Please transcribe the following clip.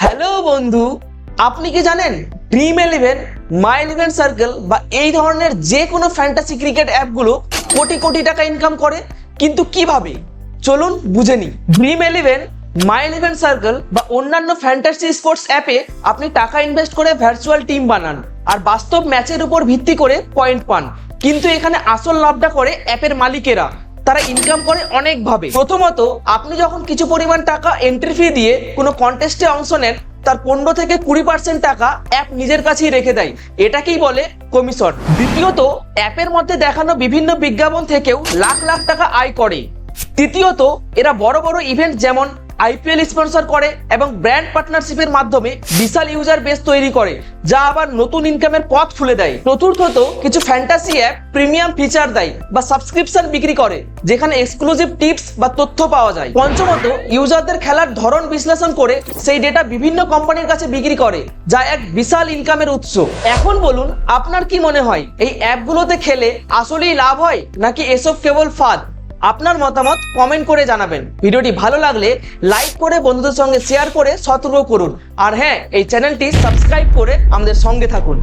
Hello বন্ধু, আপনি কি জানেন ড্রিম11, মাই11 সার্কেল বা এই ধরনের যে কোনো ফ্যান্টাসি ক্রিকেট অ্যাপগুলো কোটি কোটি টাকা ইনকাম করে? কিন্তু কিভাবে, চলুন বুঝে নিই। ড্রিম11, মাই11 সার্কেল বা অন্যান্য ফ্যান্টাসি স্পোর্টস অ্যাপে আপনি টাকা ইনভেস্ট করে ভার্চুয়াল টিম বানান আর বাস্তব ম্যাচের উপর ভিত্তি করে পয়েন্ট পান। কিন্তু এখানে আসল লাভটা করে অ্যাপের মালিকেরা। তারা ইনকাম করে অনেকভাবে। প্রথমত, আপনি যখন কিছু পরিমাণ টাকা এন্ট্রি ফি দিয়ে কোনো কন্টেস্টে অংশ নেন, তার 15 থেকে 20% টাকা অ্যাপ নিজের কাছেই রেখে দেয়। এটাকেই বলে কমিশন। দ্বিতীয়ত, অ্যাপের মধ্যে দেখানো বিভিন্ন বিজ্ঞাপন থেকেও লাখ লাখ টাকা আয় করে। তৃতীয়ত, এরা বড় বড় ইভেন্ট যেমন আইপিএল স্পন্সর করে এবং ব্র্যান্ড পার্টনারশিপের মাধ্যমে বিশাল ইউজার বেস তৈরি করে, যা আবার নতুন ইনকামের পথ খুলে দেয়। চতুর্থত, কিছু ফ্যান্টাসি অ্যাপ প্রিমিয়াম ফিচার দেয় বা সাবস্ক্রিপশন বিক্রি করে, যেখানে এক্সক্লুসিভ টিপস বা তথ্য পাওয়া যায়। পঞ্চমত, ইউজারদের খেলার ধরন বিশ্লেষণ করে সেই ডেটা বিভিন্ন কোম্পানির কাছে বিক্রি করে, যা এক বিশাল ইনকামের উৎস। এখন বলুন, আপনার কি মনে হয় এই অ্যাপগুলোতে খেলে আসলেই লাভ হয় নাকি এসব কেবল ফাঁদ? আপনার মতামত কমেন্ট করে জানাবেন। ভিডিওটি ভালো লাগলে লাইক করে বন্ধুদের সঙ্গে শেয়ার করে সতর্ক করুন। আর হ্যাঁ, এই চ্যানেলটি সাবস্ক্রাইব করে আমাদের সঙ্গে থাকুন।